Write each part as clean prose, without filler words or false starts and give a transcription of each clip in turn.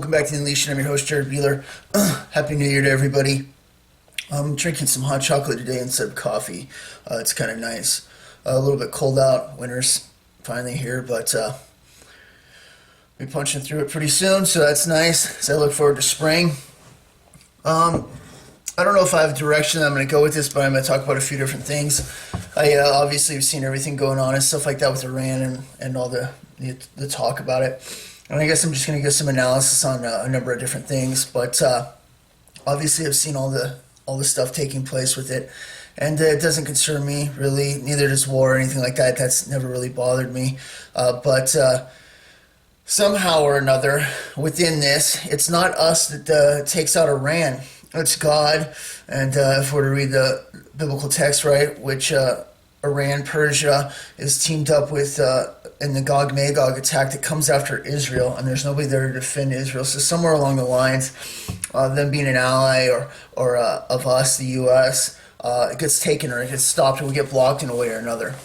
Welcome back to the Unleashed. I'm your host, Jared Beeler. Happy New Year to everybody. I'm drinking some hot chocolate today instead of coffee. It's kind of nice. A little bit cold out. Winter's finally here, but we'll be punching through it pretty soon, so that's nice. So I look forward to spring. I don't know if I have a direction I'm going to go with this, but I'm going to talk about a few different things. I obviously have seen everything going on and stuff like that with Iran and all the talk about it. And I guess I'm just going to give some analysis on a number of different things. But obviously I've seen all the stuff taking place with it. And it doesn't concern me, really. Neither does war or anything like that. That's never really bothered me. But somehow or another, within this, it's not us that takes out Iran. It's God. And if we're to read the biblical text, right, which Iran, Persia is teamed up with in the Gog-Magog attack that comes after Israel, and there's nobody there to defend Israel. So somewhere along the lines, them being an ally or of us, the U.S., it gets taken or it gets stopped, or we get blocked in a way or another.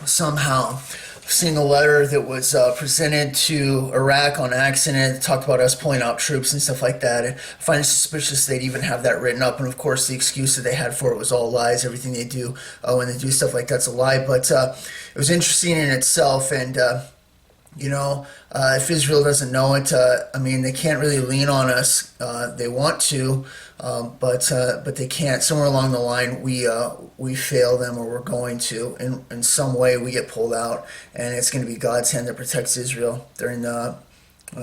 Somehow, seeing a letter that was presented to Iraq on accident, it talked about us pulling out troops and stuff like that. I find it suspicious they'd even have that written up, and of course the excuse that they had for it was all lies. Everything they do when they do stuff like that's a lie. But it was interesting in itself, and if Israel doesn't know it, they can't really lean on us. They want to, but they can't. Somewhere along the line, we fail them, or we're going to. In some way, we get pulled out, and it's going to be God's hand that protects Israel during the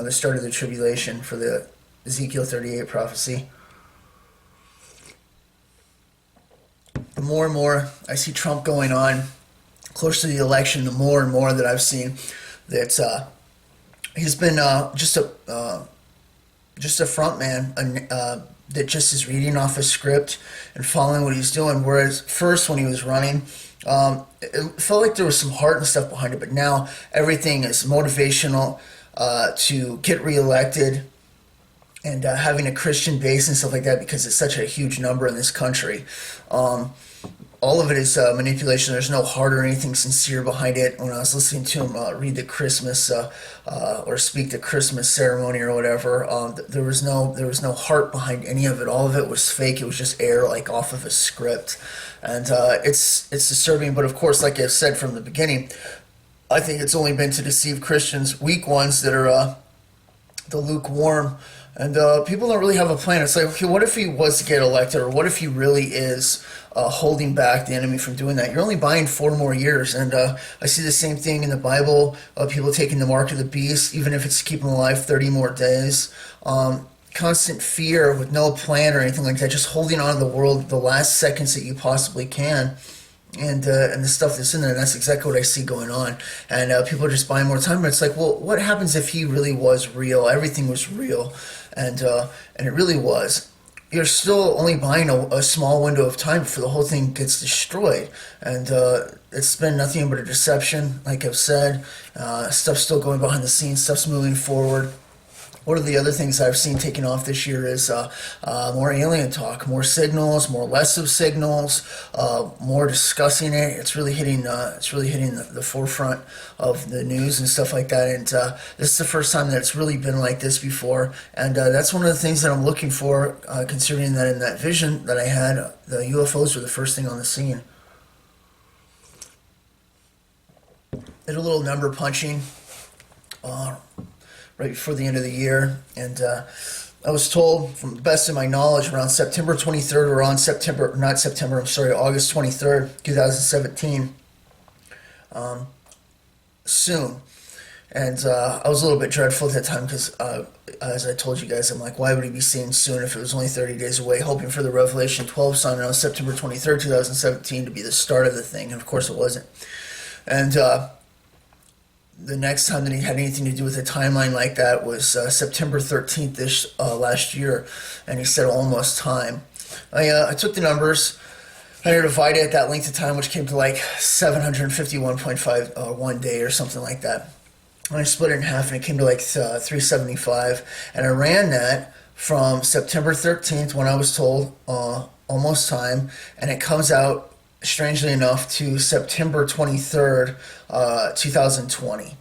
start of the tribulation for the Ezekiel 38 prophecy. The more and more I see Trump going on, closer to the election, the more and more that I've seen that he's been just a front man that just is reading off a script and following what he's doing. Whereas first, when he was running, it felt like there was some heart and stuff behind it, but now everything is motivational to get reelected and having a Christian base and stuff like that, because it's such a huge number in this country. All of it is manipulation. There's no heart or anything sincere behind it. When I was listening to him read the Christmas or speak the Christmas ceremony or whatever, there was no heart behind any of it. All of it was fake. It was just air, like off of a script, and it's disturbing. But of course, like I said from the beginning, I think it's only been to deceive Christians, weak ones that are the lukewarm. And people don't really have a plan. It's like, okay, what if he was to get elected, or what if he really is holding back the enemy from doing that? You're only buying 4 more years. And I see the same thing in the Bible, people taking the mark of the beast, even if it's to keep them alive 30 more days. Constant fear with no plan or anything like that, just holding on to the world the last seconds that you possibly can. And the stuff that's in there, and that's exactly what I see going on. And people are just buying more time. But it's like, well, what happens if he really was real? Everything was real, and it really was. You're still only buying a small window of time before the whole thing gets destroyed. And it's been nothing but a deception, like I've said. Stuff's still going behind the scenes. Stuff's moving forward. One of the other things I've seen taking off this year is more alien talk, more signals, more less of signals, more discussing it. It's really hitting the forefront of the news and stuff like that. And this is the first time that it's really been like this before. And that's one of the things that I'm looking for, considering that in that vision that I had, the UFOs were the first thing on the scene. Did a little number punching right before the end of the year, and I was told, from the best of my knowledge, around September 23rd, or on August 23rd, 2017, soon. And I was a little bit dreadful at that time, because as I told you guys, I'm like, why would he be saying soon if it was only 30 days away, hoping for the Revelation 12 sign on September 23rd, 2017 to be the start of the thing, and of course it wasn't. And the next time that he had anything to do with a timeline like that was September 13th this last year, and he said almost time. I took the numbers, and I divided it that length of time, which came to like 751.5 one day or something like that. And I split it in half, and it came to like 375, and I ran that from September 13th, when I was told almost time, and it comes out, strangely enough, to September 23rd, 2020.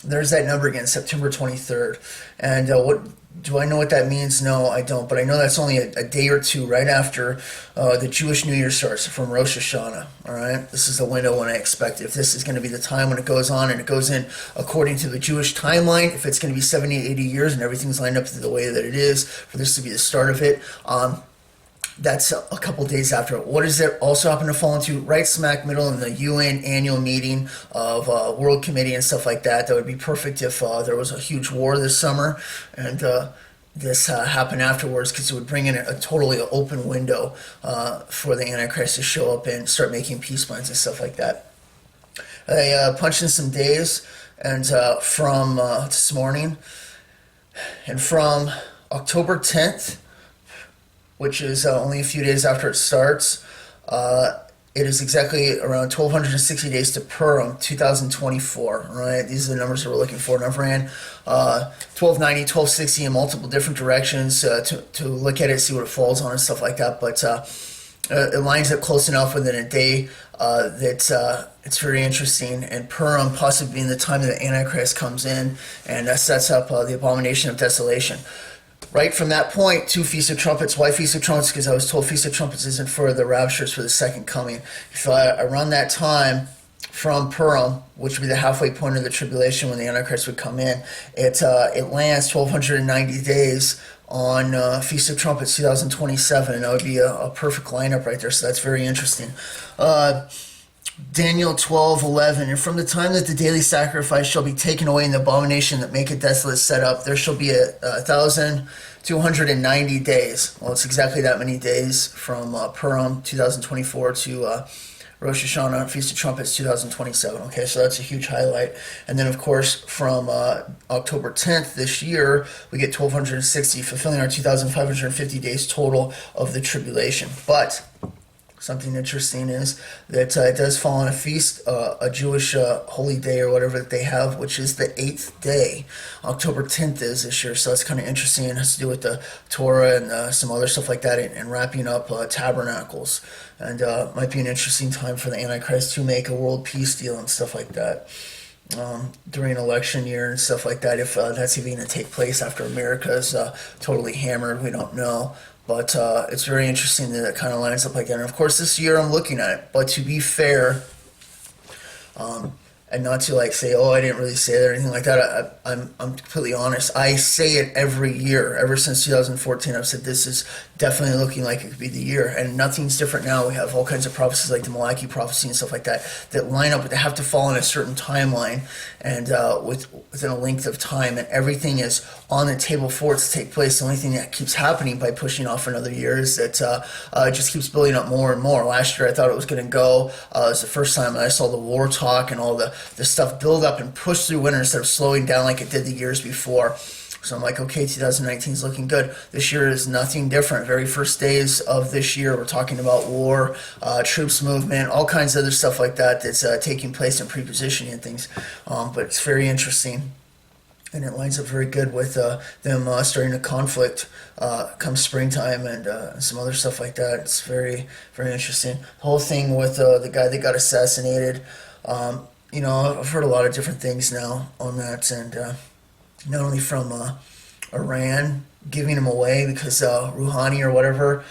There's that number again, September 23rd. And what Do I know what that means? No, I don't. But I know that's only a day or two right after the Jewish New Year starts from Rosh Hashanah. All right, this is the window when I expect it. If this is going to be the time when it goes on and it goes in according to the Jewish timeline, if it's going to be 70, 80 years and everything's lined up the way that it is for this to be the start of it, that's a couple days after. What does it also happen to fall into? Right smack middle in the UN annual meeting of World Committee and stuff like that. That would be perfect if there was a huge war this summer and this happened afterwards, because it would bring in a totally open window for the Antichrist to show up and start making peace plans and stuff like that. I punched in some days, and from this morning, and from October 10th, which is only a few days after it starts. It is exactly around 1,260 days to Purim 2024, right? These are the numbers that we're looking for. And I've ran 1290, 1260 in multiple different directions to look at it, see what it falls on and stuff like that. But it lines up close enough within a day that it's very interesting. And Purim possibly being the time that the Antichrist comes in and sets up the abomination of desolation. Right from that point, to Feast of Trumpets. Why Feast of Trumpets? Because I was told Feast of Trumpets isn't for the Rapture, it's for the second coming. If I run that time from Purim, which would be the halfway point of the tribulation when the Antichrist would come in, it lands 1,290 days on Feast of Trumpets 2027, and that would be a perfect lineup right there, so that's very interesting. Daniel 12:11, and from the time that the daily sacrifice shall be taken away and the abomination that maketh desolate set up, there shall be 1,290 days. Well, it's exactly that many days from Purim 2024 to Rosh Hashanah, Feast of Trumpets 2027. Okay, so that's a huge highlight. And then, of course, from October 10th this year, we get 1,260, fulfilling our 2,550 days total of the tribulation. But something interesting is that it does fall on a feast, a Jewish holy day or whatever that they have, which is the 8th day. October 10th is this year, so it's kind of interesting. It has to do with the Torah and some other stuff like that, and wrapping up tabernacles. And might be an interesting time for the Antichrist to make a world peace deal and stuff like that. During election year and stuff like that, if that's even going to take place after America's totally hammered, we don't know. But it's very interesting that it kind of lines up like that. And of course, this year I'm looking at it. But to be fair, and not to like say, oh, I didn't really say that or anything like that. I'm completely honest. I say it every year. Ever since 2014, I've said this is definitely looking like it could be the year. And nothing's different now. We have all kinds of prophecies like the Malachi prophecy and stuff like that that line up, but they have to fall in a certain timeline and within a length of time. And everything is on the table for it to take place. The only thing that keeps happening by pushing off another year is that it just keeps building up more and more. Last year I thought it was going to go. It was the first time I saw the war talk and all the stuff build up and push through winter instead of slowing down like it did the years before. So I'm like, okay, 2019 is looking good. This year is nothing different. Very first days of this year, we're talking about war, troops movement, all kinds of other stuff like that that's taking place in pre-positioning and things. But it's very interesting. And it lines up very good with them starting a conflict come springtime and some other stuff like that. It's very, very interesting. The whole thing with the guy that got assassinated, I've heard a lot of different things now on that, and not only from Iran giving him away because Rouhani or whatever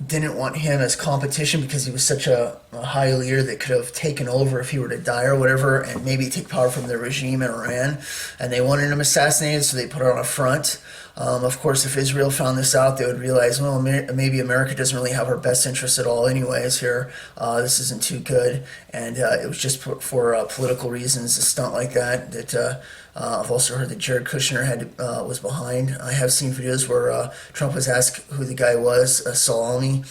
didn't want him as competition because he was such a high leader that could have taken over if he were to die or whatever and maybe take power from the regime in Iran, and they wanted him assassinated, so they put it on a front. Of course, if Israel found this out, they would realize, well, maybe America doesn't really have our best interests at all anyways here. This isn't too good. And it was just for political reasons, a stunt like that. I've also heard that Jared Kushner was behind. I have seen videos where Trump was asked who the guy was, Salami,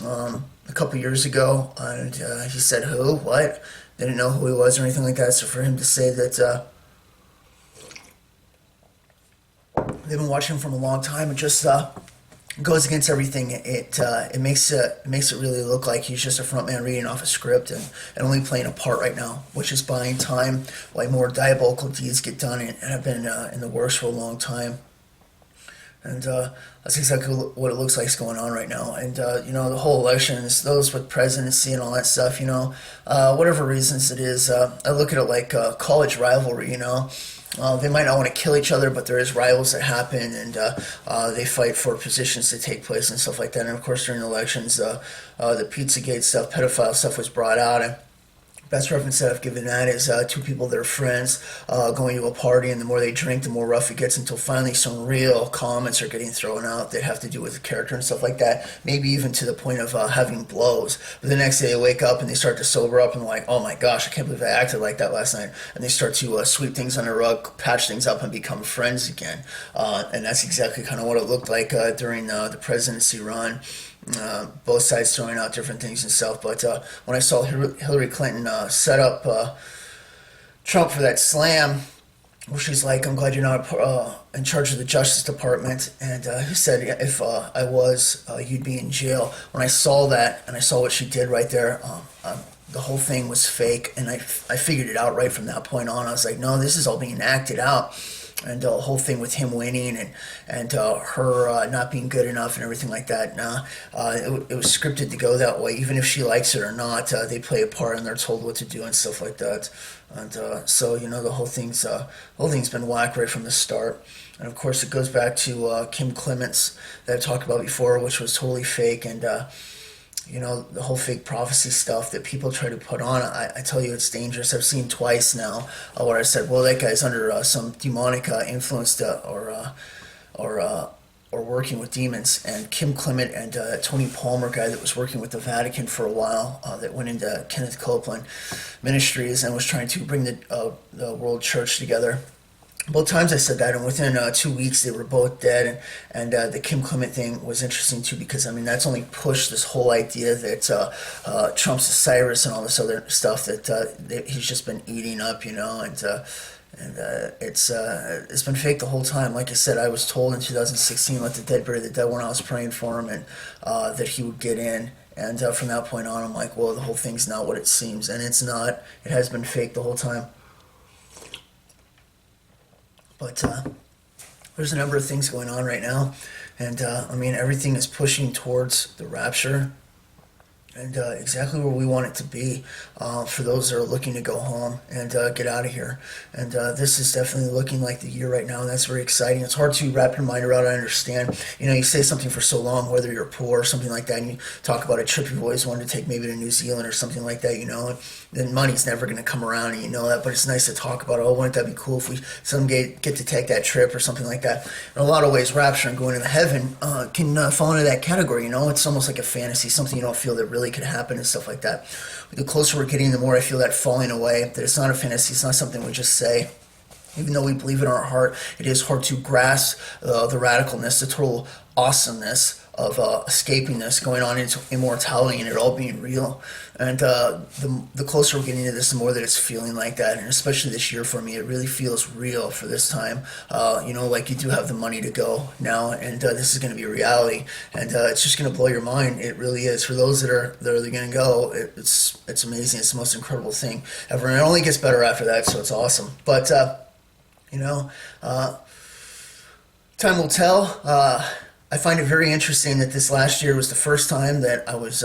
a couple years ago. And he said, who? What? They didn't know who he was or anything like that. So for him to say that they've been watching him from a long time, it just goes against everything. It makes it really look like he's just a front man reading off a script and only playing a part right now, which is buying time while more diabolical deeds get done and have been in the works for a long time. And that's exactly what it looks like is going on right now. And the whole elections, those with presidency and all that stuff, whatever reasons it is, I look at it like college rivalry. They might not want to kill each other, but there is rivals that happen, and they fight for positions to take place and stuff like that. And of course, during the elections, the Pizzagate stuff, pedophile stuff was brought out. And best reference that I've given that is two people that are friends going to a party, and the more they drink, the more rough it gets, until finally some real comments are getting thrown out that have to do with the character and stuff like that, maybe even to the point of having blows. But the next day they wake up and they start to sober up and they're like, oh my gosh, I can't believe I acted like that last night. And they start to sweep things under the rug, patch things up, and become friends again. And that's exactly kind of what it looked like during the presidency run. Both sides throwing out different things and stuff. But when I saw Hillary Clinton set up Trump for that slam, where she's like, I'm glad you're not in charge of the Justice Department. And he said, if I was, you'd be in jail. When I saw that and I saw what she did right there, the whole thing was fake. And I figured it out right from that point on. I was like, no, this is all being acted out. And the whole thing with him winning and her not being good enough and everything like that. It was scripted to go that way. Even if she likes it or not, they play a part and they're told what to do and stuff like that. And so the whole thing's been whack right from the start. And of course, it goes back to Kim Clements that I talked about before, which was totally fake. And the whole fake prophecy stuff that people try to put on, I tell you, it's dangerous. I've seen twice now where I said, well, that guy's under some demonic influence or working with demons. And Kim Clement and Tony Palmer guy that was working with the Vatican for a while, that went into Kenneth Copeland Ministries and was trying to bring the world church together. Both times I said that, and within 2 weeks they were both dead. And the Kim Clement thing was interesting too, because that's only pushed this whole idea that Trump's a Cyrus and all this other stuff that he's just been eating up, and it's been fake the whole time. Like I said, I was told in 2016, let the dead bury the dead, when I was praying for him, and that he would get in. And from that point on, I'm like, well, the whole thing's not what it seems, and it's not. It has been fake the whole time. But there's a number of things going on right now, and everything is pushing towards the rapture, and exactly where we want it to be for those that are looking to go home and get out of here. And this is definitely looking like the year right now, and that's very exciting. It's hard to wrap your mind around. I understand. You say something for so long, whether you're poor or something like that, and you talk about a trip you've always wanted to take, maybe to New Zealand or something like that, and then money's never going to come around, and you know that, but it's nice to talk about it. Oh, wouldn't that be cool if we someday get to take that trip or something like that? In a lot of ways, rapture and going into heaven can fall into that category. It's almost like a fantasy, something you don't feel that really could happen and stuff like that. The closer we're getting, the more I feel that falling away, that it's not a fantasy, it's not something we just say. Even though we believe it in our heart, it is hard to grasp the radicalness, the total awesomeness of escaping this, going on into immortality, and it all being real. And the closer we're getting to this, the more that it's feeling like that. And especially this year for me, it really feels real for this time. Like you do have the money to go now, and this is going to be a reality. And it's just going to blow your mind. It really is. For those that are going to go, it's amazing. It's the most incredible thing ever. And it only gets better after that, so it's awesome. But, time will tell. I find it very interesting that this last year was the first time that I was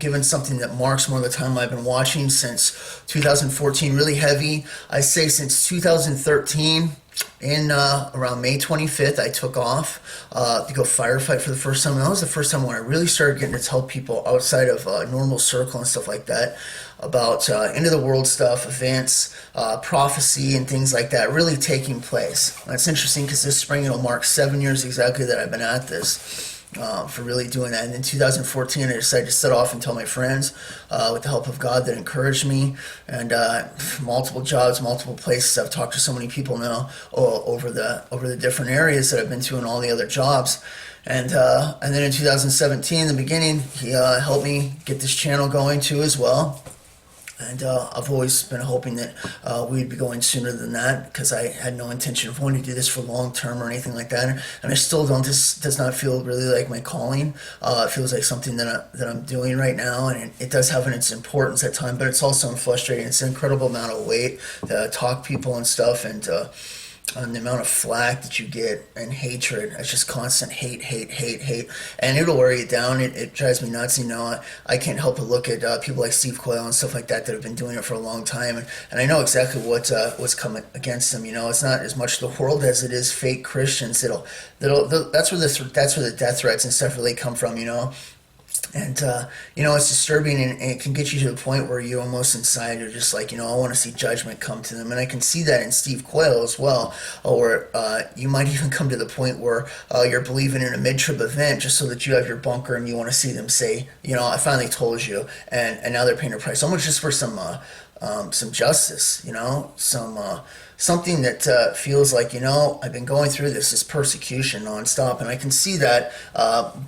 given something that marks more of the time I've been watching since 2014, really heavy. I say since 2013, in around May 25th, I took off to go firefight for the first time. And that was the first time when I really started getting to tell people outside of normal circle and stuff like that about end of the world stuff, events, prophecy, and things like that really taking place. That's interesting because this spring it'll mark 7 years exactly that I've been at this. For really doing that. And in 2014, I decided to set off and tell my friends, with the help of God that encouraged me, and multiple jobs, multiple places. I've talked to so many people now over the different areas that I've been to and all the other jobs. And then in 2017, in the beginning, he helped me get this channel going too as well. And I've always been hoping that we'd be going sooner than that, because I had no intention of wanting to do this for long term or anything like that. And I still don't. This does not feel really like my calling. It feels like something that I'm doing right now, and it does have its importance at times, but it's also frustrating. It's an incredible amount of weight to talk people and stuff, and on the amount of flack that you get and hatred. It's just constant hate, hate, hate, hate, and it'll wear you down. It drives me nuts. I can't help but look at people like Steve Coyle and stuff like that that have been doing it for a long time, and I know exactly what's coming against them. It's not as much the world as it is fake Christians. That's where the death threats and stuff really come from. And, it's disturbing, and it can get you to the point where you almost inside are just like, I want to see judgment come to them. And I can see that in Steve Coyle as well, or you might even come to the point where you're believing in a mid-trib event just so that you have your bunker and you want to see them say, I finally told you, and now they're paying a price. Almost just for some justice, something that feels like, I've been going through this persecution nonstop, and I can see that,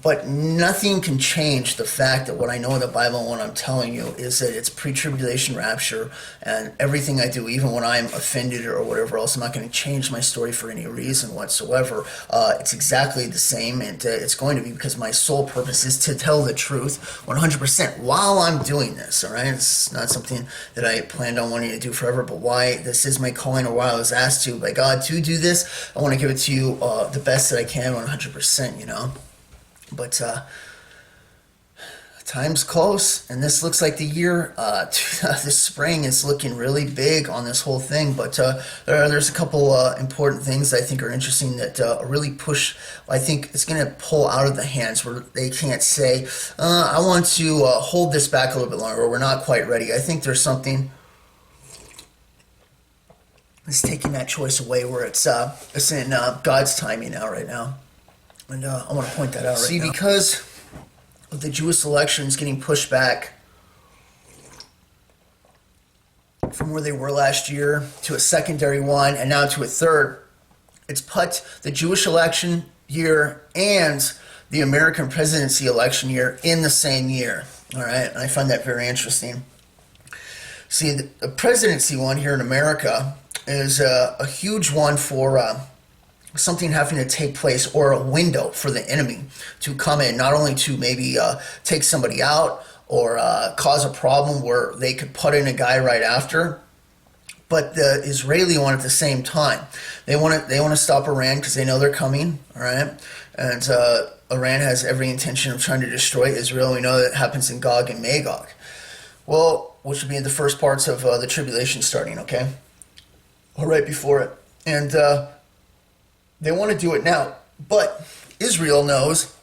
but nothing can change the fact that what I know in the Bible and what I'm telling you is that it's pre-tribulation rapture, and everything I do, even when I'm offended or whatever else, I'm not going to change my story for any reason whatsoever. It's exactly the same, and it's going to be because my sole purpose is to tell the truth 100% while I'm doing this, all right? It's not something that I planned on wanting to do forever, but why this is my calling, or why I was asked to by God to do this, I want to give it to you the best that I can 100%, But time's close, and this looks like the year. This spring is looking really big on this whole thing, but there's a couple important things that I think are interesting that really push. I think it's going to pull out of the hands where they can't say, I want to hold this back a little bit longer, or we're not quite ready. I think there's something that's taking that choice away where it's in God's timing now, right now. And I want to point that out right now. See, because of the Jewish elections getting pushed back from where they were last year to a secondary one and now to a third, it's put the Jewish election year and the American presidency election year in the same year. All right, and I find that very interesting. See, the presidency one here in America is a huge one for something having to take place, or a window for the enemy to come in, not only to maybe take somebody out or cause a problem where they could put in a guy right after, but the Israeli one at the same time. They want to stop Iran because they know they're coming, all right? And Iran has every intention of trying to destroy Israel. We know that happens in Gog and Magog. Well, which would be the first parts of the tribulation starting, okay? Or right before it. And they want to do it now. But Israel knows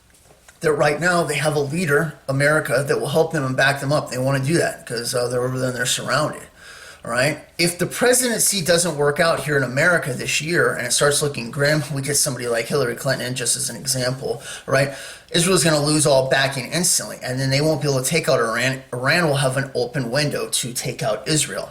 that right now they have a leader, America, that will help them and back them up. They want to do that because they're over there and they're surrounded. All right. If the presidency doesn't work out here in America this year and it starts looking grim, we get somebody like Hillary Clinton, just as an example, right? Israel's going to lose all backing instantly, and then they won't be able to take out Iran. Iran will have an open window to take out Israel.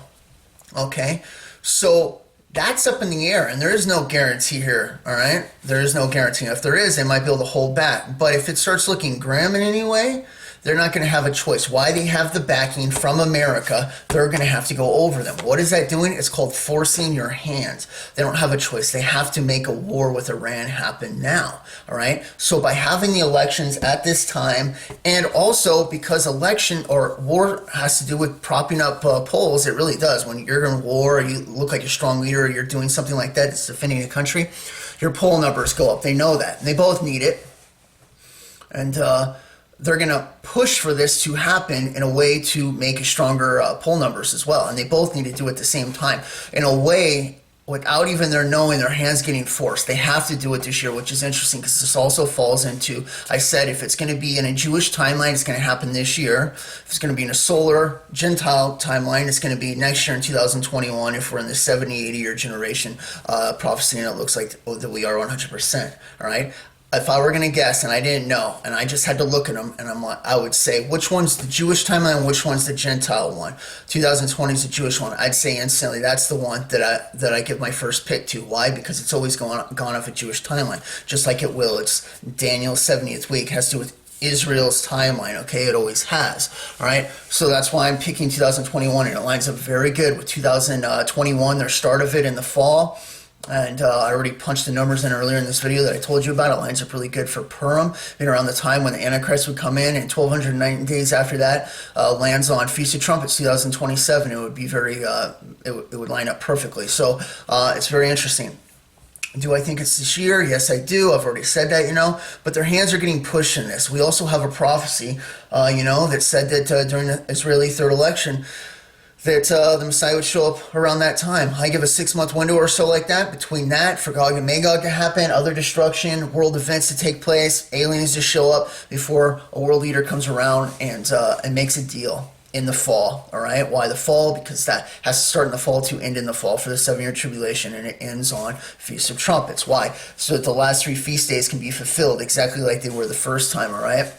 Okay. So that's up in the air, and there is no guarantee here, all right? There is no guarantee. If there is, they might be able to hold back. But if it starts looking grim in any way, they're not going to have a choice. Why they have the backing from America, they're going to have to go over them. What is that doing? It's called forcing your hand. They don't have a choice. They have to make a war with Iran happen now, all right? So by having the elections at this time, and also because election or war has to do with propping up polls, it really does. When you're in war, or you look like a strong leader, or you're doing something like that, it's defending a country, your poll numbers go up. They know that. And they both need it. And they're going to push for this to happen in a way to make stronger poll numbers as well. And they both need to do it at the same time in a way without even their knowing, their hands getting forced. They have to do it this year, which is interesting because this also falls into, I said, if it's going to be in a Jewish timeline, it's going to happen this year. If it's going to be in a solar Gentile timeline, it's going to be next year in 2021 if we're in the 70, 80-year generation prophecy, and it looks like that we are 100%, all right? If I were going to guess and I didn't know and I just had to look at them, and I would say, which one's the Jewish timeline and which one's the Gentile one? 2020 is the Jewish one. I'd say instantly that's the one that I give my first pick to. Why? Because it's always gone off a Jewish timeline, just like it will. It's Daniel's 70th week. It has to do with Israel's timeline, okay? It always has, all right? So that's why I'm picking 2021, and it lines up very good with 2021, their start of it in the fall. And I already punched the numbers in earlier in this video that I told you about. It lines up really good for Purim, and around the time when the Antichrist would come in, and 1,209 days after that lands on Feast of Trumpets 2027. It would be very, it would line up perfectly. So it's very interesting. Do I think it's this year? Yes, I do. I've already said that, but their hands are getting pushed in this. We also have a prophecy, that said that during the Israeli third election, that the Messiah would show up around that time. I give a 6-month window or so like that, between that, for Gog and Magog to happen, other destruction, world events to take place, aliens to show up before a world leader comes around and makes a deal in the fall. All right, why the fall? Because that has to start in the fall to end in the fall for the 7-year tribulation, and it ends on Feast of Trumpets. Why? So that the last 3 feast days can be fulfilled exactly like they were the first time. All right.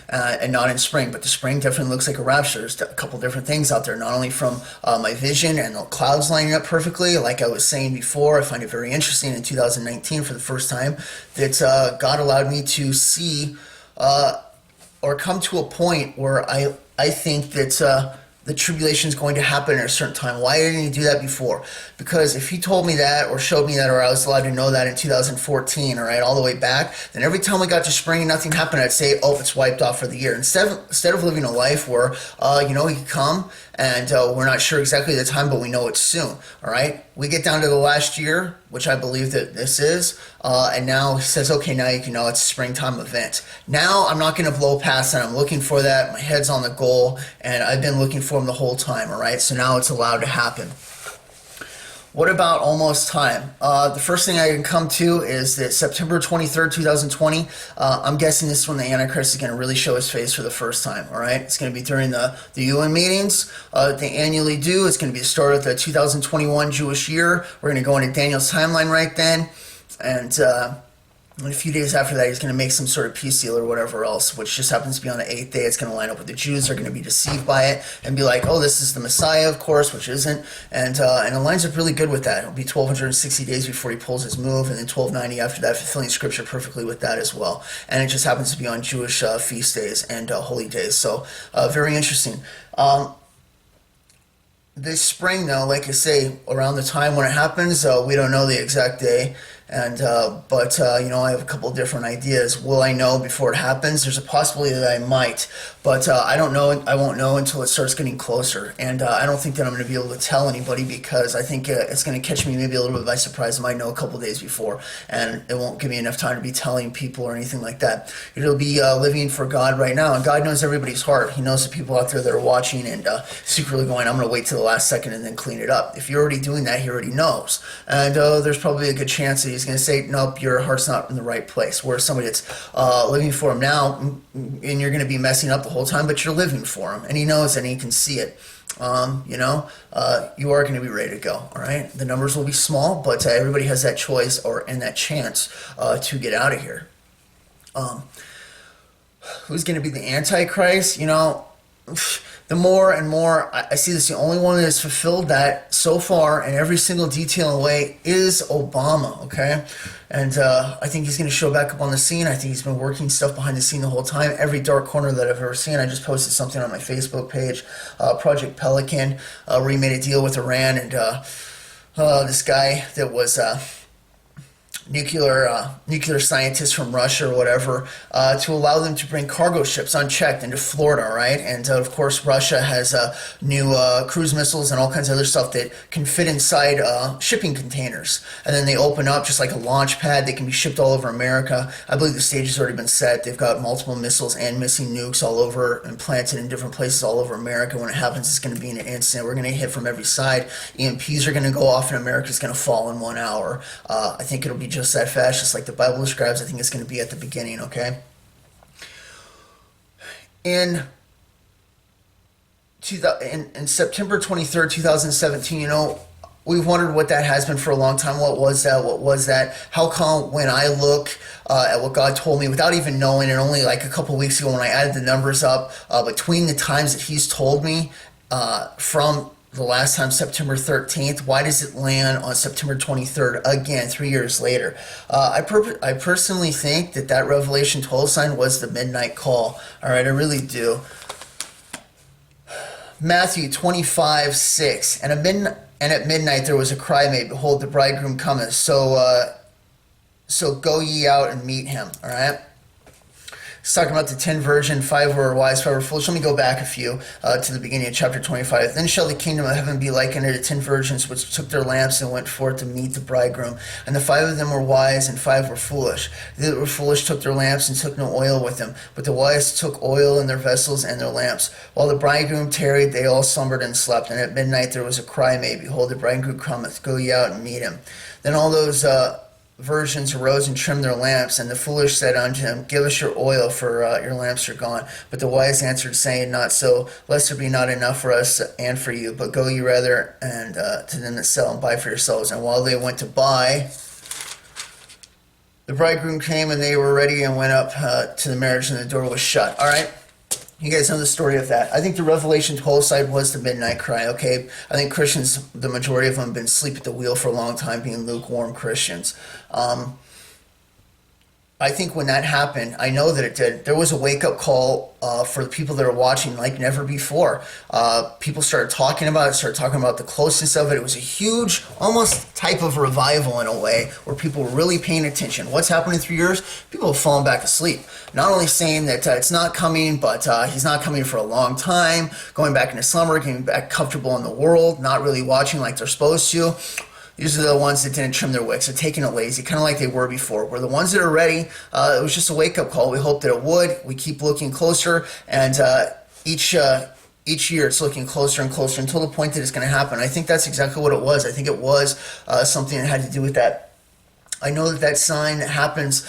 And not in spring, but the spring definitely looks like a rapture. There's a couple different things out there, not only from my vision and the clouds lining up perfectly, like I was saying before. I find it very interesting in 2019 for the first time that God allowed me to see or come to a point where I think that the tribulation is going to happen at a certain time. Why didn't he do that before? Because if he told me that or showed me that, or I was allowed to know that in 2014, all right, all the way back, then every time we got to spring and nothing happened, I'd say, oh, it's wiped off for the year. Instead of living a life where, he could come and we're not sure exactly the time, but we know it's soon, all right? We get down to the last year, which I believe that this is, and now he says, okay, now you can know it's a springtime event. Now I'm not going to blow past that. I'm looking for that. My head's on the goal, and I've been looking for him the whole time, all right? So now it's allowed to happen. What about almost time? The first thing I can come to is that September 23rd, 2020, I'm guessing this is when the Antichrist is going to really show his face for the first time, all right? It's going to be during the UN meetings that they annually do. It's going to be the start of the 2021 Jewish year. We're going to go into Daniel's timeline right then, and a few days after that, he's going to make some sort of peace deal or whatever else, which just happens to be on the 8th day. It's going to line up with the Jews. They're going to be deceived by it and be like, oh, this is the Messiah, of course, which isn't. And it lines up really good with that. It'll be 1,260 days before he pulls his move, and then 1,290 after that, fulfilling scripture perfectly with that as well. And it just happens to be on Jewish feast days and holy days. So very interesting. This spring, though, like I say, around the time when it happens, we don't know the exact day. And but I have a couple of different ideas. Will I know before it happens? There's a possibility that I might, but I don't know. I won't know until it starts getting closer. And I don't think that I'm going to be able to tell anybody, because I think it's going to catch me maybe a little bit by surprise. I might know a couple of days before, and it won't give me enough time to be telling people or anything like that. It'll be living for God right now, and God knows everybody's heart. He knows the people out there that are watching and secretly going, I'm going to wait till the last second and then clean it up. If you're already doing that, he already knows. And there's probably a good chance that he's going to say, nope, your heart's not in the right place. Whereas somebody that's living for him now, and you're going to be messing up the whole time, but you're living for him, and he knows and he can see it. You are going to be ready to go. All right, the numbers will be small, but everybody has that choice and that chance to get out of here. Who's going to be the Antichrist? The more and more I see this, the only one that has fulfilled that so far in every single detail and way is Obama, okay? And I think he's going to show back up on the scene. I think he's been working stuff behind the scene the whole time. Every dark corner that I've ever seen. I just posted something on my Facebook page, Project Pelican, where he made a deal with Iran, and this guy that was nuclear scientists from Russia or whatever, to allow them to bring cargo ships unchecked into Florida, right? And of course, Russia has new cruise missiles and all kinds of other stuff that can fit inside shipping containers. And then they open up just like a launch pad. They can be shipped all over America. I believe the stage has already been set. They've got multiple missiles and missing nukes all over and planted in different places all over America. When it happens, it's going to be in an instant. We're going to hit from every side. EMPs are going to go off and America's going to fall in 1 hour. I think it'll be just that fast, just like the Bible describes. I think it's going to be at the beginning, okay? In September 23rd, 2017, we've wondered what that has been for a long time. What was that? What was that? How come when I look at what God told me without even knowing, and only like a couple weeks ago when I added the numbers up, between the times that he's told me from the last time, September 13th, why does it land on September 23rd again, 3 years later? I personally think that Revelation 12 sign was the midnight call. All right, I really do. Matthew 25:6, and at midnight there was a cry made, behold, the bridegroom cometh, so go ye out and meet him. All right. He's talking about the 10 virgins, 5 were wise, 5 were foolish. Let me go back a few to the beginning of chapter 25. Then shall the kingdom of heaven be like unto the 10 virgins which took their lamps and went forth to meet the bridegroom. And the 5 of them were wise, and 5 were foolish. They that were foolish took their lamps and took no oil with them. But the wise took oil in their vessels and their lamps. While the bridegroom tarried, they all slumbered and slept. And at midnight there was a cry made, Behold, the bridegroom cometh, go ye out and meet him. Then all those virgins arose and trimmed their lamps, and the foolish said unto him, Give us your oil, for your lamps are gone. But the wise answered, saying, Not so, lest there be not enough for us and for you, but go ye rather and to them that sell and buy for yourselves. And while they went to buy, the bridegroom came, and they were ready and went up to the marriage, and the door was shut. All right. You guys know the story of that. I think the Revelation 12 side was the midnight cry, okay? I think Christians, the majority of them, have been asleep at the wheel for a long time, being lukewarm Christians. I think when that happened, I know that it did. There was a wake-up call for the people that are watching like never before. People started talking about it, started talking about the closeness of it. It was a huge, almost type of revival in a way, where people were really paying attention. What's happened in 3 years? People have fallen back asleep. Not only saying that it's not coming, but he's not coming for a long time, going back into slumber, getting back comfortable in the world, not really watching like they're supposed to. These are the ones that didn't trim their wicks. They're taking it lazy, kind of like they were before. We're the ones that are ready. It was just a wake-up call. We hope that it would. We keep looking closer, and each year it's looking closer and closer until the point that it's going to happen. I think that's exactly what it was. I think it was something that had to do with that. I know that sign that happens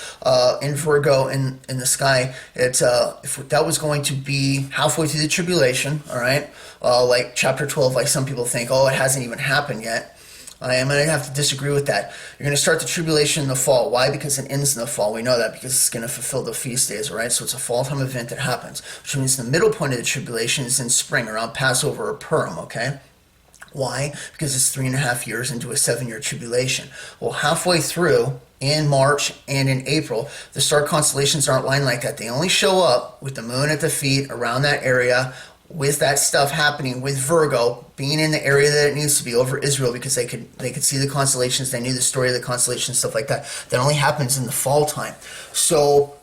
in Virgo in the sky, if that was going to be halfway through the tribulation, all right, like chapter 12, like some people think, oh, it hasn't even happened yet. I am going to have to disagree with that. You're going to start the tribulation in the fall. Why? Because it ends in the fall. We know that because it's going to fulfill the feast days, all right? So it's a fall-time event that happens, which means the middle point of the tribulation is in spring, around Passover or Purim, okay? Why? Because it's 3.5 years into a 7-year tribulation. Well, halfway through, in March and in April, the star constellations aren't lined like that. They only show up with the moon at the feet around that area, with that stuff happening, with Virgo being in the area that it needs to be over Israel, because they could see the constellations, they knew the story of the constellations, stuff like that. That only happens in the fall time. So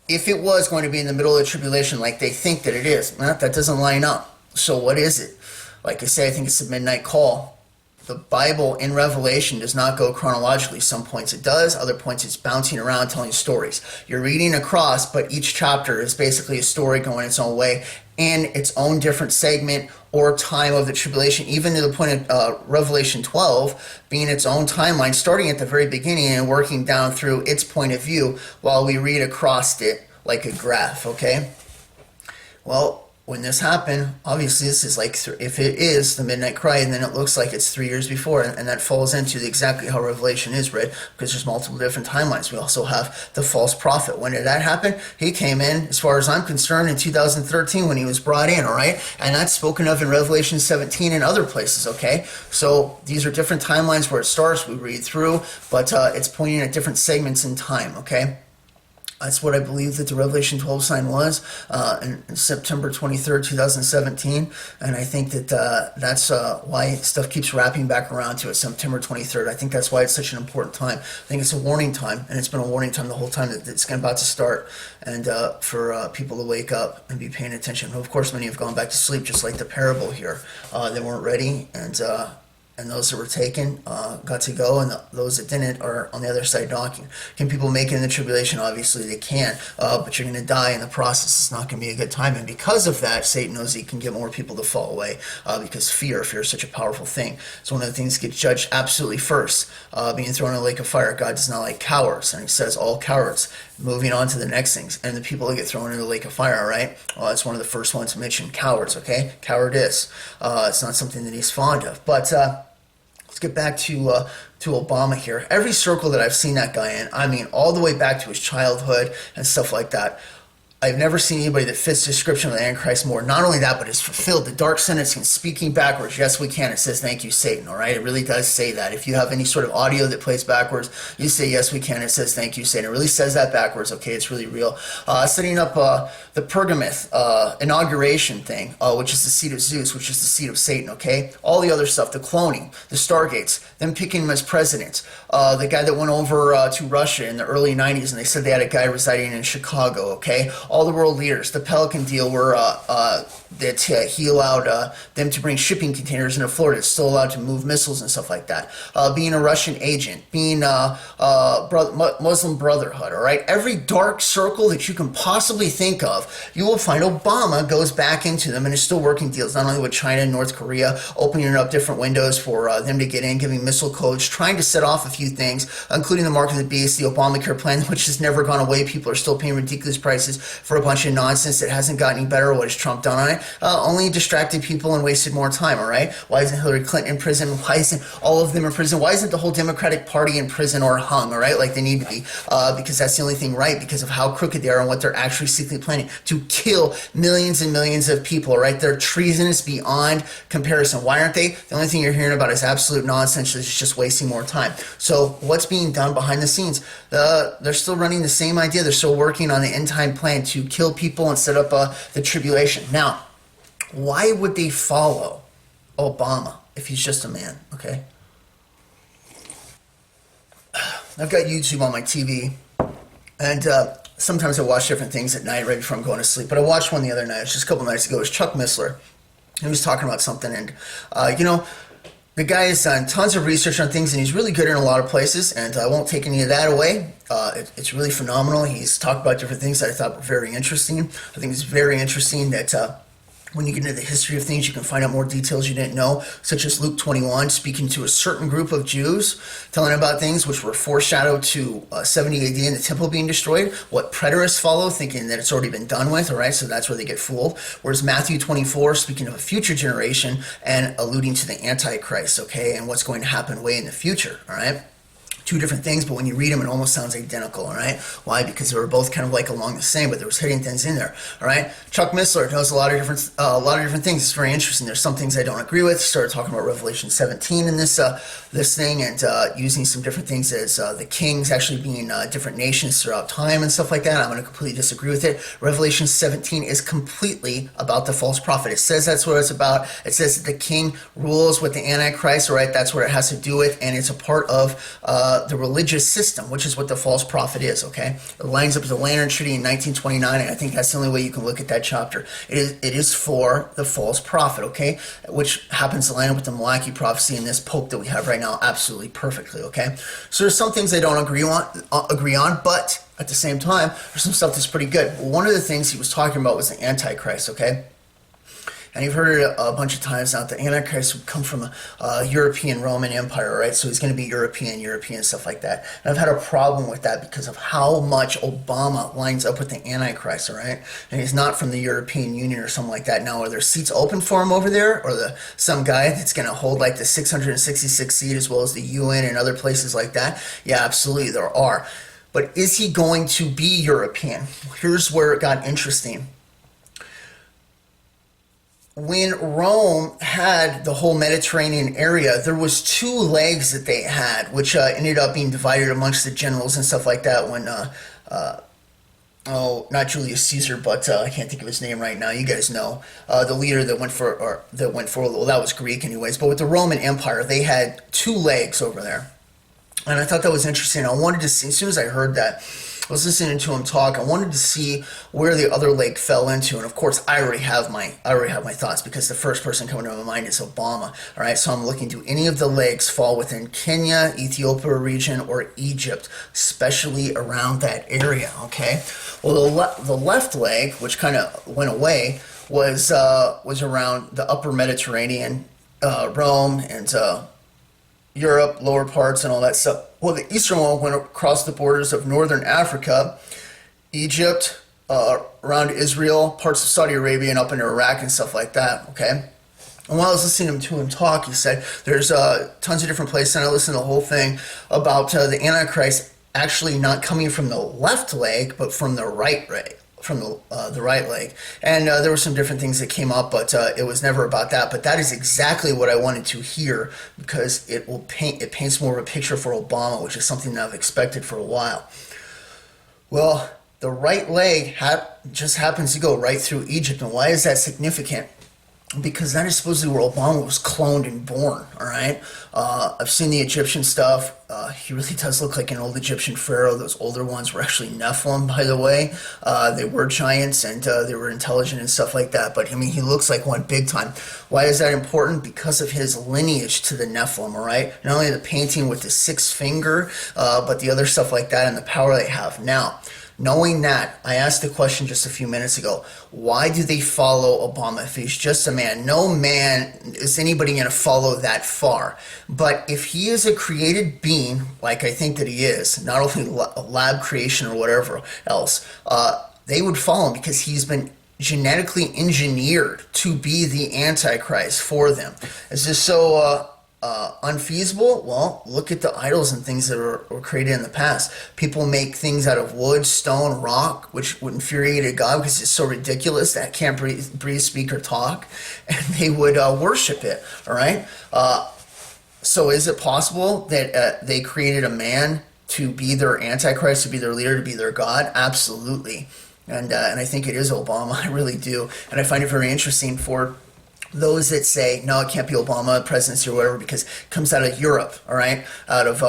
if it was going to be in the middle of the tribulation like they think that it is, that doesn't line up. So what is it? Like I say, I think it's the midnight call. The Bible in Revelation does not go chronologically. Some points it does, other points it's bouncing around telling stories. You're reading across, but each chapter is basically a story going its own way in its own different segment or time of the tribulation, even to the point of Revelation 12 being its own timeline, starting at the very beginning and working down through its point of view while we read across it like a graph, okay? Well, when this happened, obviously this is like, if it is the midnight cry, and then it looks like it's 3 years before, and that falls into exactly how Revelation is read, because there's multiple different timelines. We also have the false prophet. When did that happen? He came in, as far as I'm concerned, in 2013 when he was brought in, all right? And that's spoken of in Revelation 17 and other places, okay? So these are different timelines where it starts, we read through, but it's pointing at different segments in time, okay? That's what I believe that the Revelation 12 sign was in September 23rd, 2017. And I think that that's why stuff keeps wrapping back around to it, September 23rd. I think that's why it's such an important time. I think it's a warning time, and it's been a warning time the whole time that it's about to start, and for people to wake up and be paying attention. Of course, many have gone back to sleep, just like the parable here. They weren't ready, and those that were taken got to go, and those that didn't are on the other side knocking. Can people make it in the tribulation? Obviously they can, but you're going to die in the process. It's not going to be a good time, and because of that, Satan knows he can get more people to fall away, because fear is such a powerful thing. It's one of the things that gets judged absolutely first, being thrown in a lake of fire. God does not like cowards, and he says all cowards. Moving on to the next things, and the people that get thrown into the lake of fire, right? Well, it's one of the first ones mentioned, cowards, okay? Cowardice. It's not something that he's fond of, but let's get back to Obama here. Every circle that I've seen that guy in, I mean, all the way back to his childhood and stuff like that, I've never seen anybody that fits the description of the Antichrist more. Not only that, but it's fulfilled. The dark sentencing, speaking backwards. Yes, we can. It says, thank you, Satan, all right? It really does say that. If you have any sort of audio that plays backwards, you say, yes, we can. It says, thank you, Satan. It really says that backwards, okay? It's really real. Setting up the Pergamith inauguration thing, which is the seat of Zeus, which is the seat of Satan, okay? All the other stuff, the cloning, the Stargates, them picking him as president. The guy that went over to Russia in the early 90s, and they said they had a guy residing in Chicago, okay? all the world leaders. The Pelican deal where that he allowed them to bring shipping containers into Florida. It's still allowed to move missiles and stuff like that. Being a Russian agent, being Muslim Brotherhood, all right? Every dark circle that you can possibly think of, you will find Obama goes back into them and is still working deals, not only with China and North Korea, opening up different windows for them to get in, giving missile codes, trying to set off a few things, including the mark of the beast, the Obamacare plan, which has never gone away. People are still paying ridiculous prices for a bunch of nonsense that hasn't gotten any better. What has Trump done on it? Only distracted people and wasted more time, all right? Why isn't Hillary Clinton in prison? Why isn't all of them in prison? Why isn't the whole Democratic Party in prison or hung, all right, like they need to be? Because that's the only thing right, because of how crooked they are and what they're actually secretly planning to kill millions and millions of people, all right? They're treasonous beyond comparison. Why aren't they? The only thing you're hearing about is absolute nonsense. It's just wasting more time. So what's being done behind the scenes? They're still running the same idea. They're still working on the end time plan to kill people and set up the tribulation. Now, why would they follow Obama if he's just a man, okay? I've got YouTube on my TV, and sometimes I watch different things at night right before I'm going to sleep, but I watched one the other night. It was just a couple nights ago. It was Chuck Missler. He was talking about something, and, the guy has done tons of research on things, and he's really good in a lot of places, and I won't take any of that away. It's really phenomenal. He's talked about different things that I thought were very interesting. I think it's very interesting that when you get into the history of things, you can find out more details you didn't know, such as Luke 21, speaking to a certain group of Jews, telling about things which were foreshadowed to 70 AD and the temple being destroyed, what preterists follow, thinking that it's already been done with, all right, so that's where they get fooled. Whereas Matthew 24, speaking of a future generation and alluding to the Antichrist, okay, and what's going to happen way in the future, all right? Two different things, but when you read them, it almost sounds identical, all right? Why? Because they were both kind of like along the same, but there was hidden things in there, all right? Chuck Missler knows a lot of different things. It's very interesting. There's some things I don't agree with. He started talking about Revelation 17 in this thing, and using some different things as the kings actually being different nations throughout time and stuff like that. I'm going to completely disagree with it. Revelation 17 is completely about the false prophet. It says that's what it's about. It says that the king rules with the Antichrist, all right? That's what it has to do with, and it's a part of the religious system, which is what the false prophet is, okay? It lines up with the Lantern Treaty in 1929, and I think that's the only way you can look at that chapter. It is for the false prophet, okay? Which happens to line up with the Malachi prophecy and this Pope that we have right now absolutely perfectly, okay? So there's some things I don't agree on, but at the same time, there's some stuff that's pretty good. One of the things he was talking about was the Antichrist, okay? And you've heard it a bunch of times now. The Antichrist would come from a European Roman Empire, right? So he's going to be European, stuff like that. And I've had a problem with that because of how much Obama lines up with the Antichrist, all right? And he's not from the European Union or something like that. Now, are there seats open for him over there? Or some guy that's going to hold like the 666 seat as well as the UN and other places like that? Yeah, absolutely, there are. But is he going to be European? Here's where it got interesting. When Rome had the whole Mediterranean area, there was two legs that they had, which ended up being divided amongst the generals and stuff like that when, not Julius Caesar, but I can't think of his name right now. You guys know. The leader that went for, well, that was Greek anyways, but with the Roman Empire, they had two legs over there. And I thought that was interesting. I wanted to see, as soon as I heard that, I was listening to him talk. I wanted to see where the other leg fell into, and of course, I already have my thoughts because the first person coming to my mind is Obama. All right, so I'm looking, do any of the legs fall within Kenya, Ethiopia region, or Egypt, especially around that area? Okay. Well, the left leg, which kind of went away, was around the upper Mediterranean, Rome and Europe, lower parts, and all that stuff. Well, the eastern one went across the borders of northern Africa, Egypt, around Israel, parts of Saudi Arabia, and up into Iraq and stuff like that, okay? And while I was listening to him talk, he said there's tons of different places, and I listened to the whole thing about the Antichrist actually not coming from the left leg, but from the right leg. From the right leg, and there were some different things that came up, but it was never about that. But that is exactly what I wanted to hear, because it paints more of a picture for Obama, which is something that I've expected for a while. Well, the right leg just happens to go right through Egypt, and why is that significant? because that is supposedly where Obama was cloned and born. All right, I've seen the Egyptian stuff. He really does look like an old Egyptian pharaoh. Those older ones were actually Nephilim, by the way. They were giants and they were intelligent and stuff like that. But I mean, he looks like one big time. Why is that important? Because of his lineage to the Nephilim. All right, not only the painting with the six finger, but the other stuff like that and the power they have. Now, knowing that, I asked the question just a few minutes ago, why do they follow Obama if he's just a man? No man is anybody going to follow that far. But if he is a created being, like I think that he is, not only a lab creation or whatever else, they would follow him because he's been genetically engineered to be the Antichrist for them. Is this so unfeasible? Well, look at the idols and things that were created in the past. People make things out of wood, stone, rock, which would infuriate a God because it's so ridiculous that it can't breathe, speak, or talk, and they would worship it. All right. So is it possible that they created a man to be their Antichrist, to be their leader, to be their God? Absolutely. And I think it is Obama. I really do. And I find it very interesting for those that say no, it can't be Obama presidency or whatever because it comes out of Europe, all right, out of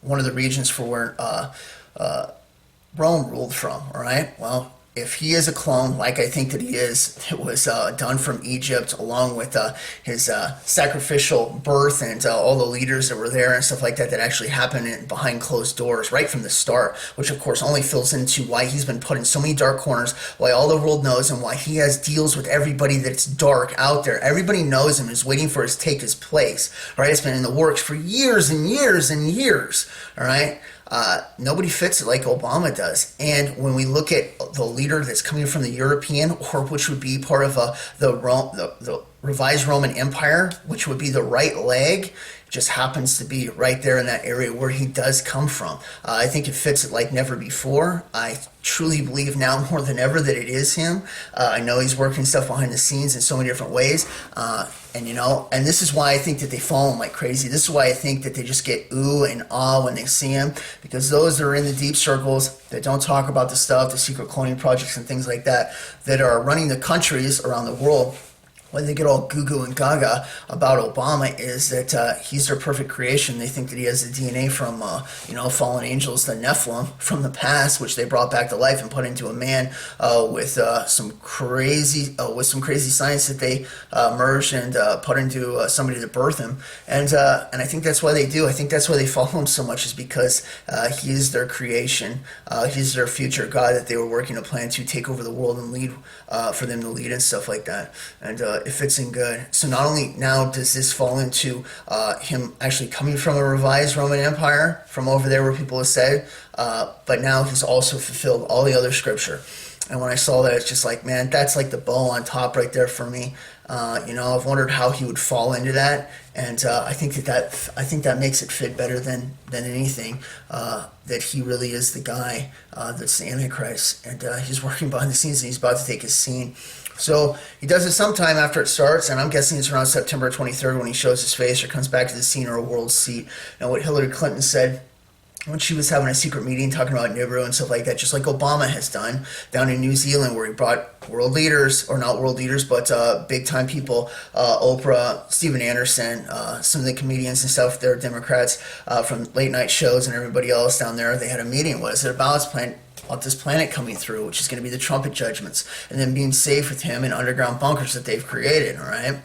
one of the regions for where Rome ruled from, all right. Well, if he is a clone, like I think that he is, it was done from Egypt, along with his sacrificial birth and all the leaders that were there and stuff like that actually happened behind closed doors right from the start, which of course only fills into why he's been put in so many dark corners, why all the world knows him, why he has deals with everybody that's dark out there. Everybody knows him, is waiting for his take his place, all right? It's been in the works for years and years and years, all right? Nobody fits it like Obama does. And when we look at the leader that's coming from the European, or which would be part of the revised Roman Empire, which would be the right leg, just happens to be right there in that area where he does come from. I think it fits it like never before. I truly believe now more than ever that it is him. I know he's working stuff behind the scenes in so many different ways. And this is why I think that they follow him like crazy. This is why I think that they just get ooh and ah when they see him, because those that are in the deep circles that don't talk about the stuff, the secret cloning projects and things like that, that are running the countries around the world, when they get all goo-goo and gaga about Obama, is that he's their perfect creation. They think that he has the DNA from, fallen angels, the Nephilim from the past, which they brought back to life and put into a man with some crazy science that they merged and put into somebody to birth him. And I think that's why they do. I think that's why they follow him so much, is because he is their creation. He's their future God that they were working a plan to take over the world and lead, for them to lead and stuff like that. And it fits in good. So not only now does this fall into him actually coming from a revised Roman Empire from over there where people have said, but now he's also fulfilled all the other scripture. And when I saw that, it's just like, man, that's like the bow on top right there for me. I've wondered how he would fall into that, and I think that makes it fit better than anything. That he really is the guy that's the Antichrist, and he's working behind the scenes, and he's about to take his scene. So he does it sometime after it starts, and I'm guessing it's around September 23rd when he shows his face or comes back to the scene or a world seat. Now, what Hillary Clinton said when she was having a secret meeting talking about Nibiru and stuff like that, just like Obama has done down in New Zealand, where he brought world leaders, or not world leaders, but big-time people, Oprah, Steven Anderson, some of the comedians and stuff, they're Democrats from late-night shows and everybody else down there. They had a meeting. What is it about? About this planet coming through, which is going to be the trumpet judgments, and then being safe with him in underground bunkers that they've created, all right?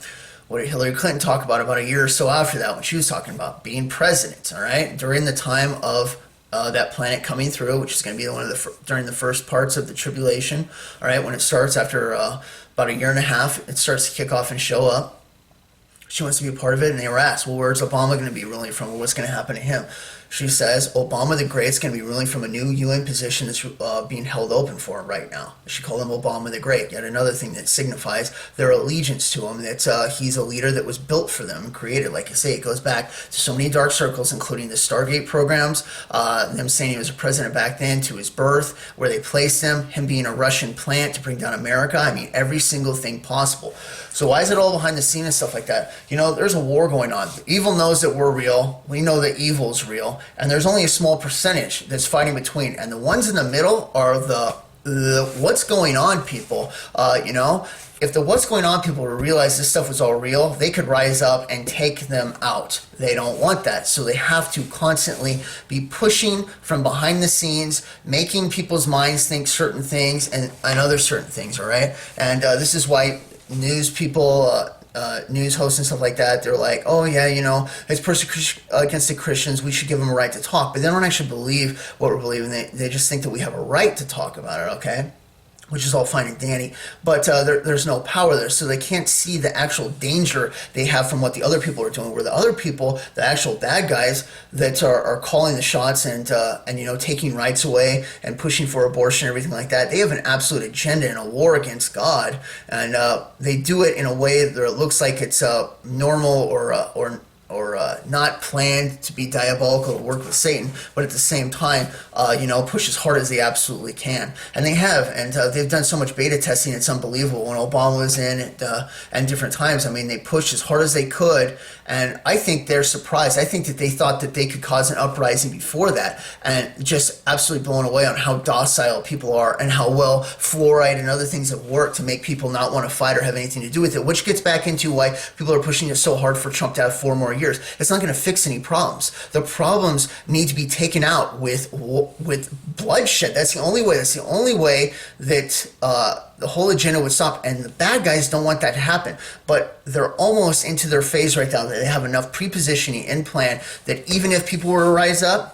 What did Hillary Clinton talk about a year or so after that, when she was talking about being president, all right, during the time of that planet coming through, which is going to be during the first parts of the tribulation, all right, when it starts after about a year and a half, it starts to kick off and show up. She wants to be a part of it, and they were asked, well, where's Obama going to be ruling from, or what's going to happen to him? She says Obama the Great's going to be ruling from a new UN position that's being held open for him right now. She called him Obama the Great. Yet another thing that signifies their allegiance to him, that he's a leader that was built for them and created. Like I say, it goes back to so many dark circles, including the Stargate programs, them saying he was a president back then, to his birth, where they placed him being a Russian plant to bring down America. I mean, every single thing possible. So why is it all behind the scenes and stuff like that? There's a war going on. Evil knows that we're real. We know that evil's real. And there's only a small percentage that's fighting between. And the ones in the middle are the what's going on people. if the what's going on people would realize this stuff was all real, they could rise up and take them out. They don't want that. So they have to constantly be pushing from behind the scenes, making people's minds think certain things and other certain things, all right? And this is why news people, news hosts and stuff like that, they're like, oh yeah, it's persecution against the Christians, we should give them a right to talk. But they don't actually believe what we're believing. They just think that we have a right to talk about it, okay? Which is all fine and dandy, but there's no power there, so they can't see the actual danger they have from what the other people are doing, where the other people, the actual bad guys that are calling the shots and taking rights away and pushing for abortion and everything like that, they have an absolute agenda and a war against God, and they do it in a way that it looks like it's normal or not planned to be diabolical to work with Satan, but at the same time, push as hard as they absolutely can. And they have, and they've done so much beta testing, it's unbelievable. When Obama was in and different times, I mean, they pushed as hard as they could, and I think they're surprised. I think that they thought that they could cause an uprising before that, and just absolutely blown away on how docile people are and how well fluoride and other things have worked to make people not want to fight or have anything to do with it, which gets back into why people are pushing it so hard for Trump to have 4 more years. It's not going to fix any problems. The problems need to be taken out with bloodshed. That's the only way. That's the only way that the whole agenda would stop. And the bad guys don't want that to happen. But they're almost into their phase right now that they have enough prepositioning in plan that even if people were to rise up,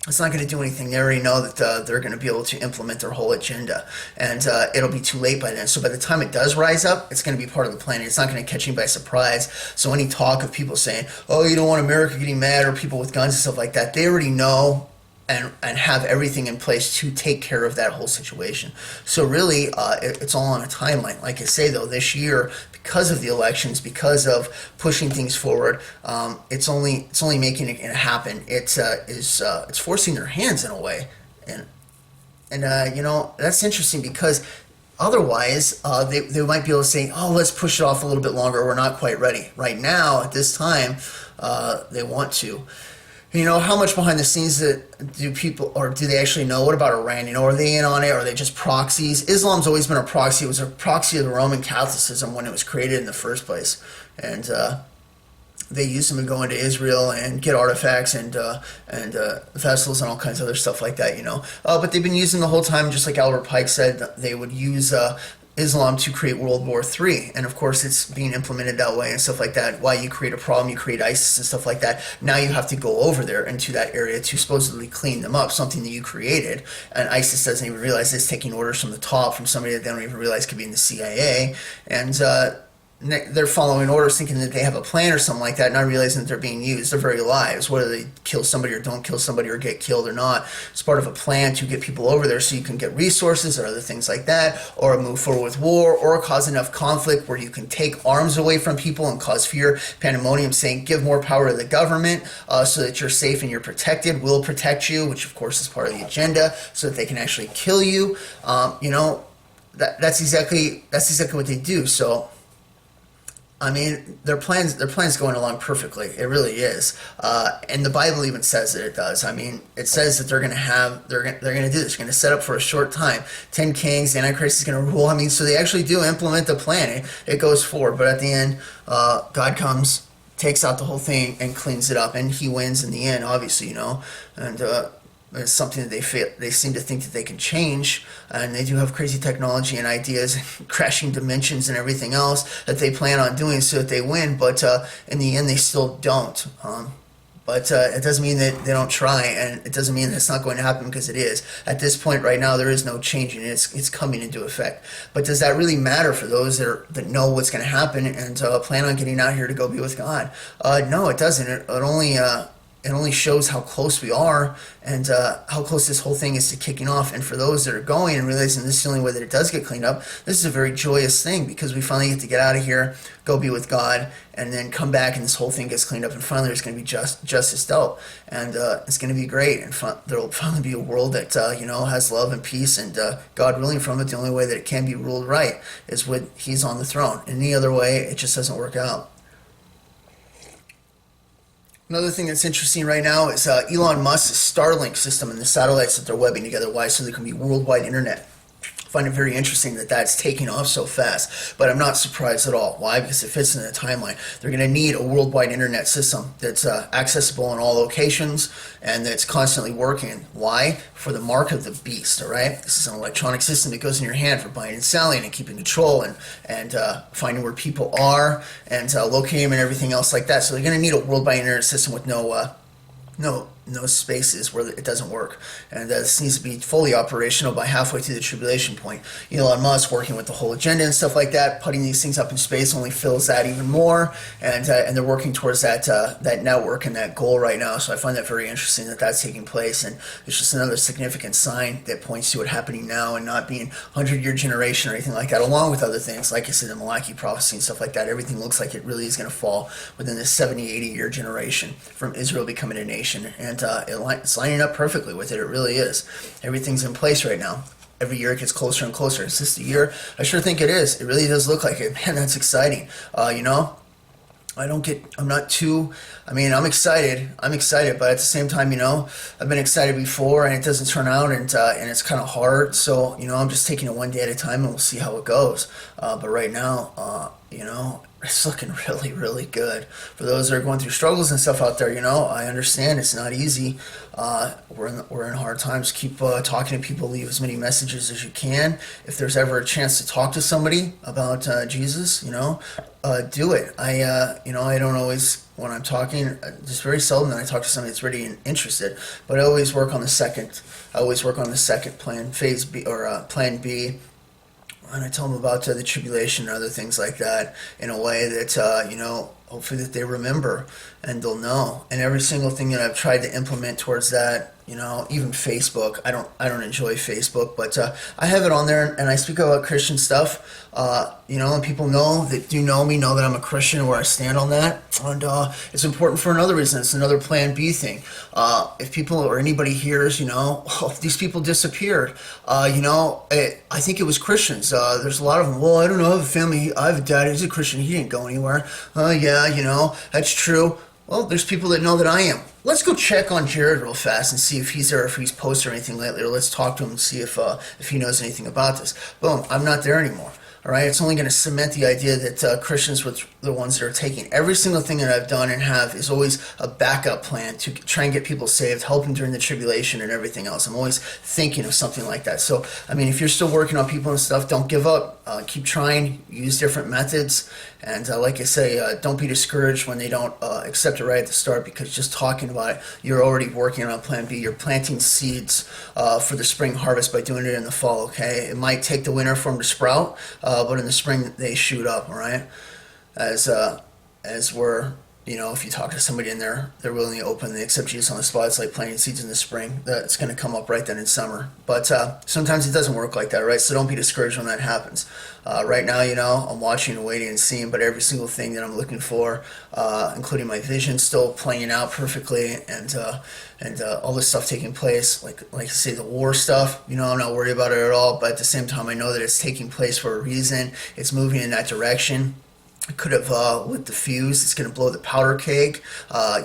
it's not going to do anything. They already know that they're going to be able to implement their whole agenda, and it'll be too late by then. So by the time it does rise up, it's going to be part of the plan. It's not going to catch you by surprise. So any talk of people saying, oh, you don't want America getting mad, or people with guns and stuff like that, they already know and have everything in place to take care of that whole situation. So really, it's all on a timeline. Like I say, though, this year, because of the elections, because of pushing things forward, it's only making it happen. It's forcing their hands in a way, and that's interesting because otherwise, they might be able to say, oh, let's push it off a little bit longer. We're not quite ready right now at this time. They want to. How much behind the scenes do people, or do they actually know? What about Iran? Are they in on it? Or are they just proxies? Islam's always been a proxy. It was a proxy of the Roman Catholicism when it was created in the first place. And they used them to go into Israel and get artifacts and vessels and all kinds of other stuff like that, But they've been using the whole time, just like Albert Pike said, they would use Islam to create World War III, and of course it's being implemented that way and stuff like that. Why you create a problem, you create ISIS and stuff like that. Now you have to go over there into that area to supposedly clean them up, something that you created, and ISIS doesn't even realize it's taking orders from the top, from somebody that they don't even realize could be in the CIA, and they're following orders thinking that they have a plan or something like that, not realizing that they're being used, their very lives, whether they kill somebody or don't kill somebody or get killed or not. It's part of a plan to get people over there so you can get resources or other things like that, or move forward with war, or cause enough conflict where you can take arms away from people and cause fear, pandemonium, saying give more power to the government so that you're safe and you're protected, we'll protect you, which of course is part of the agenda, so that they can actually kill you. That's exactly what they do. So I mean, their plan's going along perfectly. It really is, and the Bible even says that it does. I mean, it says that they're going to do this. They're going to set up for a short time. 10 kings. The Antichrist is going to rule. I mean, so they actually do implement the plan. It goes forward, but at the end, God comes, takes out the whole thing, and cleans it up, and He wins in the end. Obviously, and it's something that they seem to think that they can change, and they do have crazy technology and ideas, and crashing dimensions and everything else that they plan on doing so that they win. But in the end, they still don't. But it doesn't mean that they don't try, and it doesn't mean that it's not going to happen, because it is. At this point right now, there is no changing it. It's coming into effect. But does that really matter for those that know what's going to happen and plan on getting out here to go be with God? No, it doesn't. It only shows how close we are and how close this whole thing is to kicking off. And for those that are going and realizing this is the only way that it does get cleaned up, this is a very joyous thing, because we finally get to get out of here, go be with God, and then come back and this whole thing gets cleaned up, and finally there's going to be justice dealt, and it's going to be great, and there will finally be a world that has love and peace and God ruling from it. The only way that it can be ruled right is with He's on the throne. Any other way, it just doesn't work out. Another thing that's interesting right now is Elon Musk's Starlink system and the satellites that they're webbing together. Why? So there can be worldwide internet find it very interesting that that's taking off so fast, but I'm not surprised at all. Why? Because it fits in the timeline. They're going to need a worldwide internet system that's accessible in all locations and that's constantly working. Why? For the mark of the beast, all right? This is an electronic system that goes in your hand for buying and selling and keeping control and finding where people are and locating them and everything else like that. So they're going to need a worldwide internet system with no spaces where it doesn't work, and this needs to be fully operational by halfway through the tribulation point. Elon Musk working with the whole agenda and stuff like that, putting these things up in space only fills that even more, and they're working towards that network and that goal right now. So I find that very interesting that that's taking place, and it's just another significant sign that points to it happening now and not being 100-year generation or anything like that, along with other things like I said, the Malachi prophecy and stuff like that. Everything looks like it really is going to fall within this 70-80-year generation from Israel becoming a nation, and it's lining up perfectly with it. It really is. Everything's in place right now. Every year it gets closer and closer. Is this the year? I sure think it is. It really does look like it. Man, that's exciting. I'm excited. But at the same time, I've been excited before and it doesn't turn out, and it's kind of hard. So, I'm just taking it one day at a time and we'll see how it goes. But right now, it's looking really, really good. For those that are going through struggles and stuff out there, I understand it's not easy. We're in hard times. Keep talking to people. Leave as many messages as you can. If there's ever a chance to talk to somebody about Jesus, do it. I don't always, when I'm talking, just very seldom that I talk to somebody that's ready and interested. But I always work on the second. Plan, phase B or plan B. And I tell them about the tribulation and other things like that in a way that, hopefully that they remember and they'll know. And every single thing that I've tried to implement towards that, even Facebook, I don't enjoy Facebook, but I have it on there and I speak about Christian stuff, and people know me know that I'm a Christian and where I stand on that. And it's important for another reason. It's another plan B thing. If people or anybody hears, these people disappeared, I think it was Christians. There's a lot of them. Well, I don't know. I have a family. I have a dad. He's a Christian. He didn't go anywhere. Yeah, that's true. Well, there's people that know that I am. Let's go check on Jared real fast and see if he's there, if he's posted or anything lately, or let's talk to him and see if he knows anything about this. Boom, I'm not there anymore. All right, it's only going to cement the idea that Christians were the ones that are taking. Every single thing that I've done and have is always a backup plan to try and get people saved, help them during the tribulation and everything else. I'm always thinking of something like that. So, if you're still working on people and stuff, don't give up. Keep trying. Use different methods. And like I say, don't be discouraged when they don't accept it right at the start, because just talking about it, you're already working on plan B. You're planting seeds for the spring harvest by doing it in the fall, okay? It might take the winter for them to sprout, but in the spring they shoot up, all right? As we're, if you talk to somebody in there, they're willing to open, they accept Jesus on the spot. It's like planting seeds in the spring. That's going to come up right then in summer. But sometimes it doesn't work like that, right? So don't be discouraged when that happens. Right now, I'm watching and waiting and seeing, but every single thing that I'm looking for, including my vision, still playing out perfectly, and all this stuff taking place, like I say, the war stuff, I'm not worried about it at all, but at the same time, I know that it's taking place for a reason. It's moving in that direction. It could have lit the fuse. It's going to blow the powder keg,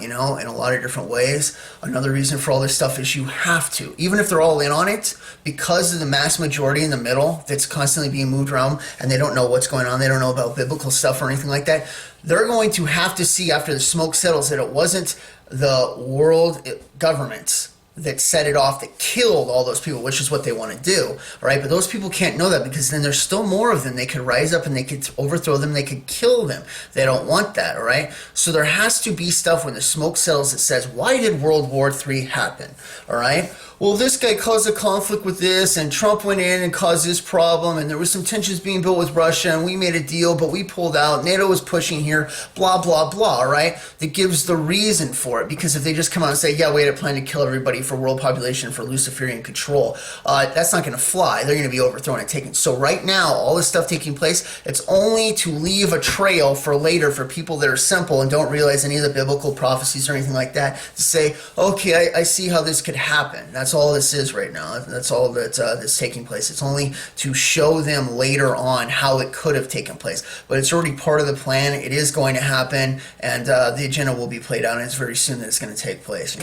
in a lot of different ways. Another reason for all this stuff is you have to, even if they're all in on it, because of the mass majority in the middle that's constantly being moved around and they don't know what's going on, they don't know about biblical stuff or anything like that, they're going to have to see after the smoke settles that it wasn't the world governments that set it off, that killed all those people, which is what they want to do, right? But those people can't know that, because then there's still more of them. They could rise up and they could overthrow them, they could kill them. They don't want that, all right? So there has to be stuff when the smoke settles that says, why did World War III happen, all right? Well, this guy caused a conflict with this, and Trump went in and caused this problem, and there was some tensions being built with Russia, and we made a deal, but we pulled out. NATO was pushing here, blah, blah, blah, all right? That gives the reason for it, because if they just come out and say, yeah, we had a plan to kill everybody for world population, for Luciferian control, that's not going to fly. They're going to be overthrown and taken. So right now, all this stuff taking place, it's only to leave a trail for later for people that are simple and don't realize any of the biblical prophecies or anything like that, to say, okay, I see how this could happen. That's all this is right now. That's all that's taking place. It's only to show them later on how it could have taken place. But it's already part of the plan. It is going to happen, and the agenda will be played out, and it's very soon that it's going to take place,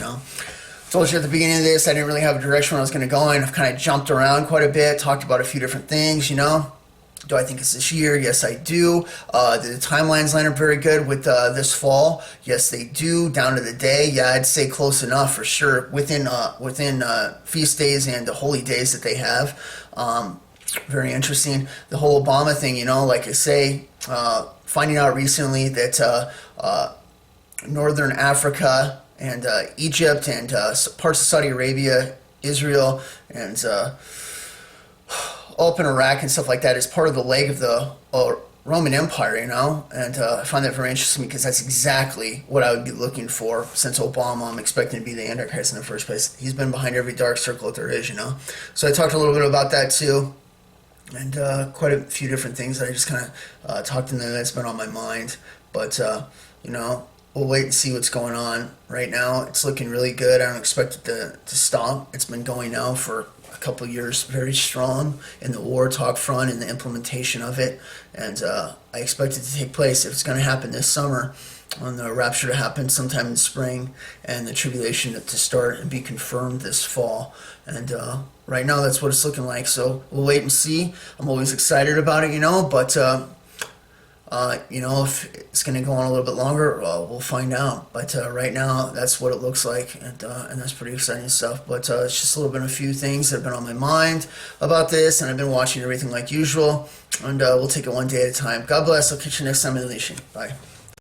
Told you at the beginning of this, I didn't really have a direction where I was going to go in. I've kind of jumped around quite a bit, talked about a few different things, you know. Do I think it's this year? Yes, I do. The timelines line up very good with this fall. Yes, they do. Down to the day, yeah, I'd say close enough for sure. Within feast days and the holy days that they have. Very interesting. The whole Obama thing, you know, like I say, finding out recently that Northern Africa and Egypt and parts of Saudi Arabia, Israel, and up in Iraq and stuff like that is part of the leg of the Roman Empire, you know, and I find that very interesting because that's exactly what I would be looking for since Obama. I'm expecting to be the Antichrist in the first place. He's been behind every dark circle that there is, you know. So I talked a little bit about that too, and quite a few different things that I just kind of talked in there that's been on my mind. But, you know, we'll wait and see what's going on. Right now, it's looking really good. I don't expect it to stop. It's been going now for a couple of years, very strong in the war talk front and the implementation of it. And I expect it to take place. If it's going to happen this summer, on the rapture to happen sometime in spring, and the tribulation to start and be confirmed this fall. And right now, that's what it's looking like. So we'll wait and see. I'm always excited about it, you know, but you know, if it's going to go on a little bit longer, we'll find out. But right now, that's what it looks like, and that's pretty exciting stuff. But it's just a little bit of a few things that have been on my mind about this, and I've been watching everything like usual, and we'll take it one day at a time. God bless. I'll catch you next time in the Unleashing. Bye.